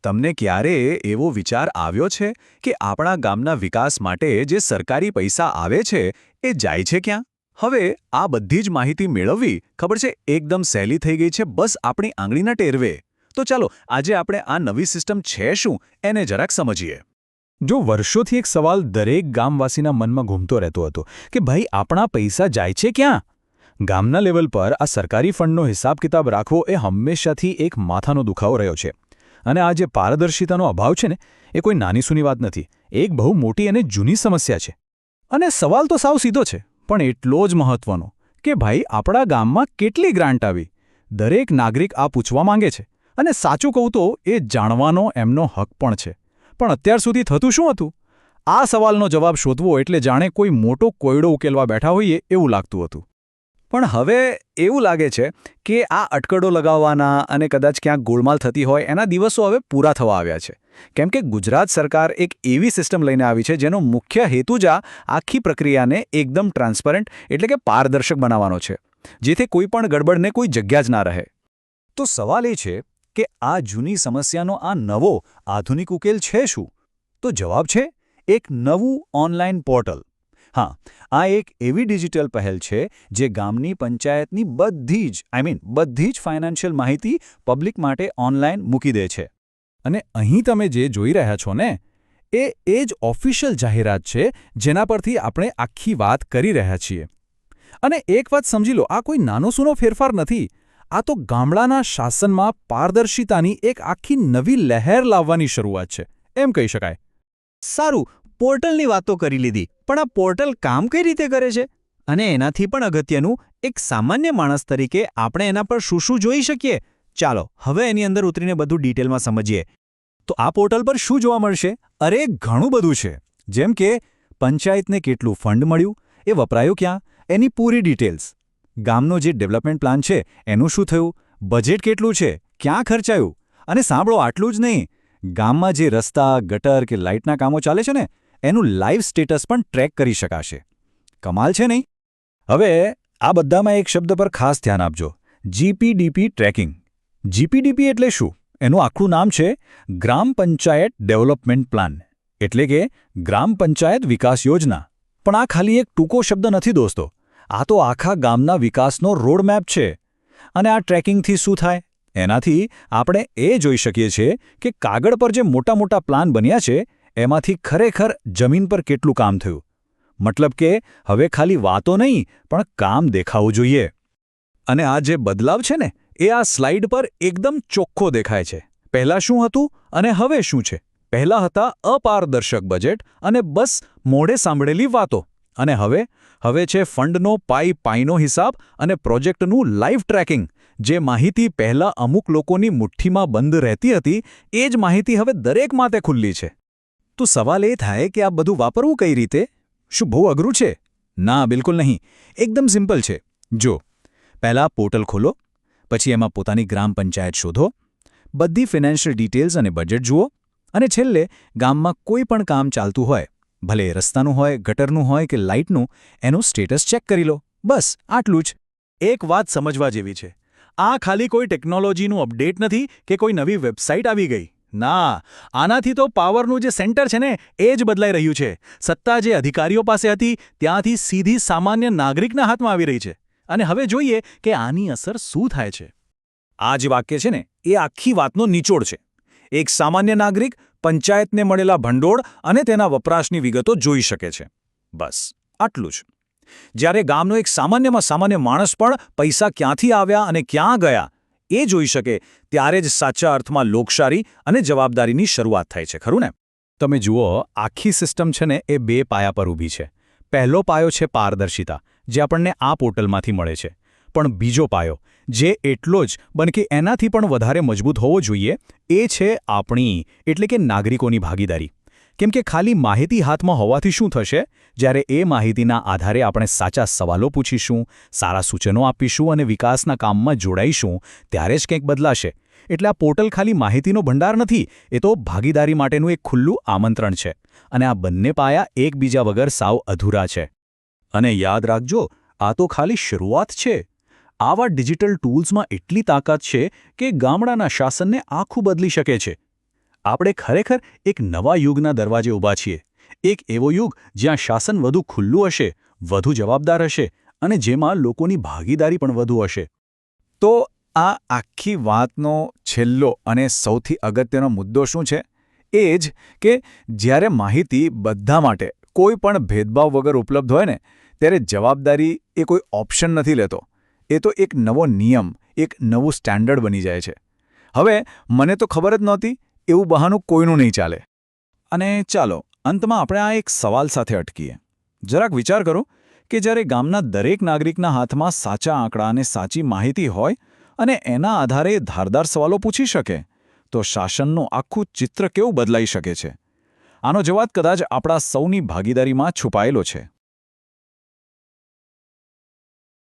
તમને ક્યારેય એવો વિચાર આવ્યો છે કે આપણા ગામના વિકાસ માટે જે સરકારી પૈસા આવે છે એ જાય છે ક્યાં? હવે આ બધી જ માહિતી મેળવવી ખબર છે એકદમ સહેલી થઈ ગઈ છે બસ આપણી આંગળીના ટેરવે. તો ચાલો આજે આપણે આ નવી સિસ્ટમ છે શું એને જરાક સમજીએ. જો વર્ષોથી એક સવાલ દરેક ગામવાસીના મનમાં ઘૂમતો રહેતો હતો કે ભાઈ આપણા પૈસા જાય છે ક્યાં? ગામના લેવલ પર આ સરકારી ફંડનો હિસાબ કિતાબ રાખવો એ હંમેશાથી એક માથાનો દુખાવો રહ્યો છે. અને આ જે પારદર્શિતાનો અભાવ છે ને એ કોઈ નાની સૂની વાત નથી, એક બહુ મોટી અને જૂની સમસ્યા છે. અને સવાલ તો સાવ સીધો છે, પણ એટલો જ મહત્વનો કે ભાઈ આપણા ગામમાં કેટલી ગ્રાન્ટ આવી? દરેક નાગરિક આ પૂછવા માંગે છે, અને સાચું કહું તો એ જાણવાનો એમનો હક પણ છે. પણ અત્યાર સુધી થતું શું હતું? આ સવાલનો જવાબ શોધવો એટલે જાણે કોઈ મોટો કોયડો ઉકેલવા બેઠા હોઈએ એવું લાગતું હતું. પણ હવે એવું લાગે છે કે આ અટકળો લગાવવાના અને કદાચ ક્યાંક ગોળમાલ થતી હોય એના દિવસો હવે પૂરા થવા આવ્યા છે. કેમ કે ગુજરાત સરકાર એક એવી સિસ્ટમ લઈને આવી છે જેનો મુખ્ય હેતુ જ આખી પ્રક્રિયાને એકદમ ટ્રાન્સપરન્ટ એટલે કે પારદર્શક બનાવવાનો છે, જેથી કોઈ પણ ગડબડને કોઈ જગ્યા જ ના રહે. તો સવાલ એ છે કે આ જૂની સમસ્યાનો આ નવો આધુનિક ઉકેલ છે શું? તો જવાબ છે એક નવું ઓનલાઈન પોર્ટલ. હા, આ એક એવી ડિજિટલ પહેલ છે જે ગામની પંચાયતની બધી જ ફાઇનાન્શિયલ માહિતી પબ્લિક માટે ઓનલાઈન મૂકી દે છે. અને અહીં તમે જે જોઈ રહ્યા છો ને એ જ ઓફિશિયલ જાહેરાત છે જેના પરથી આપણે આખી વાત કરી રહ્યા છીએ. અને એક વાત સમજી લો, આ કોઈ નાનો સૂનો ફેરફાર નથી. આ તો ગામડાના શાસનમાં પારદર્શિતાની એક આખી નવી લહેર લાવવાની શરૂઆત છે એમ કહી શકાય. સારું, પોર્ટલની વાત તો કરી લીધી, પણ આ પોર્ટલ કામ કઈ રીતે કરે છે? અને એનાથી પણ અગત્યનું, એક સામાન્ય માણસ તરીકે આપણે એના પર શું શું જોઈ શકીએ? ચાલો હવે એની અંદર ઉતરીને બધું ડિટેલમાં સમજીએ. તો આ પોર્ટલ પર શું જોવા મળશે? અરે ઘણું બધું છે. જેમ કે પંચાયતને કેટલું ફંડ મળ્યું, એ વપરાયું ક્યાં, એની પૂરી ડિટેલ્સ. ગામનો જે ડેવલપમેન્ટ પ્લાન છે એનું શું થયું, બજેટ કેટલું છે, ક્યાં ખર્ચાયું. અને સાંભળો, આટલું જ નહીં, ગામમાં જે રસ્તા, ગટર કે લાઇટના કામો ચાલે છે ને એનું લાઈવ સ્ટેટસ પણ ટ્રેક કરી શકાશે. કમાલ છે નહીં? હવે આ બધામાં એક શબ્દ પર ખાસ ધ્યાન આપજો, જીપીડીપી ટ્રેકિંગ. જીપીડીપી એટલે શું? એનું આખું નામ છે ગ્રામ પંચાયત ડેવલપમેન્ટ પ્લાન, એટલે કે ગ્રામ પંચાયત વિકાસ યોજના. પણ આ ખાલી એક ટૂંકો શબ્દ નથી દોસ્તો, આ તો આખા ગામના વિકાસનો રોડમેપ છે. અને આ ટ્રેકિંગથી શું થાય? એનાથી આપણે એ જોઈ શકીએ છીએ કે કાગળ પર જે મોટા મોટા પ્લાન બન્યા છે એમાંથી ખરેખર જમીન પર કેટલું કામ થયું. મતલબ કે હવે ખાલી વાતો નહીં પણ કામ દેખાવું જોઈએ. અને આ જે બદલાવ છે ને એ આ સ્લાઇડ પર એકદમ ચોખ્ખો દેખાય છે. પહેલાં શું હતું અને હવે શું છે? પહેલાં હતા અપારદર્શક બજેટ અને બસ મોઢે સાંભળેલી વાતો. અને હવે છે ફંડનો પાઈનો હિસાબ અને પ્રોજેક્ટનું લાઈવ ટ્રેકિંગ. જે માહિતી પહેલાં અમુક લોકોની મુઠ્ઠીમાં બંધ રહેતી હતી એ જ માહિતી હવે દરેક માટે ખુલ્લી છે. તો સવાલ એ થાય કે આ બધું વાપરવું કઈ રીતે? શું બહુ અઘરું છે? ના, બિલકુલ નહીં. એકદમ સિમ્પલ છે. જો પહેલાં પોર્ટલ ખોલો, પછી એમાં પોતાની ગ્રામ પંચાયત શોધો, બધી ફિનાન્શિયલ ડિટેલ્સ અને બજેટ જુઓ, અને છેલ્લે ગામમાં કોઈ પણ કામ ચાલતું હોય, ભલે રસ્તાનું હોય, ગટરનું હોય કે લાઇટનું, એનું સ્ટેટસ ચેક કરી લો. બસ આટલું જ. એક વાત સમજવા જેવી છે, આ ખાલી કોઈ ટેકનોલોજીનું અપડેટ નથી કે કોઈ નવી વેબસાઇટ આવી ગઈ. ના, આનાથી તો પાવરનું જે સેન્ટર છે ને એ જ બદલાઈ રહ્યું છે. સત્તા જે અધિકારીઓ પાસે હતી ત્યાંથી સીધી સામાન્ય નાગરિકના હાથમાં આવી રહી છે. અને હવે જોઈએ કે આની અસર શું થાય છે. આ જે વાક્ય છે ને એ આખી વાતનો નિચોડ છે. એક સામાન્ય નાગરિક પંચાયતને મળેલા ભંડોળ અને તેના વપરાશની વિગતો જોઈ શકે છે. બસ આટલું જ. જ્યારે ગામનો એક સામાન્યમાં સામાન્ય માણસ પણ પૈસા ક્યાંથી આવ્યા અને ક્યાં ગયા એ જોઈ શકે, ત્યારે જ સાચા અર્થમાં લોકશાહી અને જવાબદારીની શરૂઆત થાય છે, ખરું ને? તમે જુઓ, આખી સિસ્ટમ છે ને એ બે પાયા પર ઊભી છે. પહેલો પાયો છે પારદર્શિતા, જે આપણને આ પોર્ટલમાંથી મળે છે. પણ બીજો પાયો, જે એટલો જ બનકે એનાથી પણ વધારે મજબૂત હોવો જોઈએ, એ છે આપણી એટલે કે નાગરિકોની ભાગીદારી. કેમ કે ખાલી માહિતી હાથમાં હોવાથી શું થશે? જ્યારે એ માહિતીના આધારે આપણે સાચા સવાલો પૂછીશું, સારા સૂચનો આપીશું અને વિકાસના કામમાં જોડાઈશું, ત્યારે જ કંઈક બદલાશે. એટલે આ પોર્ટલ ખાલી માહિતીનો ભંડાર નથી, એ તો ભાગીદારી માટેનું એક ખુલ્લું આમંત્રણ છે. અને આ બંને પાયા એકબીજા વગર સાવ અધૂરા છે. અને યાદ રાખજો, આ તો ખાલી શરૂઆત છે. આવા ડિજિટલ ટૂલ્સમાં એટલી તાકાત છે કે ગામડાના શાસનને આખું બદલી શકે છે. આપણે ખરેખર એક નવા યુગના દરવાજે ઊભા છીએ. એક એવો યુગ જ્યાં શાસન વધુ ખુલ્લું હશે, વધુ જવાબદાર હશે અને જેમાં લોકોની ભાગીદારી પણ વધુ હશે. તો આ આખી વાતનો છેલ્લો અને સૌથી અગત્યનો મુદ્દો શું છે? એ જ કે જ્યારે માહિતી બધા માટે કોઈ પણ ભેદભાવ વગર ઉપલબ્ધ હોય ને, ત્યારે જવાબદારી એ કોઈ ઓપ્શન નથી લેતો. એ તો એક નવો નિયમ, એક નવું સ્ટાન્ડર્ડ બની જાય છે. હવે મને તો ખબર જ નહોતી એવું બહાનું કોઈનું નહીં ચાલે. અને ચાલો અંતમાં આપણે આ એક સવાલ સાથે અટકીએ. જરાક વિચાર કરો કે જ્યારે ગામના દરેક નાગરિકના હાથમાં સાચા આંકડા અને સાચી માહિતી હોય અને એના આધારે ધારદાર સવાલો પૂછી શકે, તો શાસનનું આખું ચિત્ર કેવું બદલાઈ શકે છે? આનો જવાબ કદાચ આપણા સૌની ભાગીદારીમાં છુપાયેલો છે.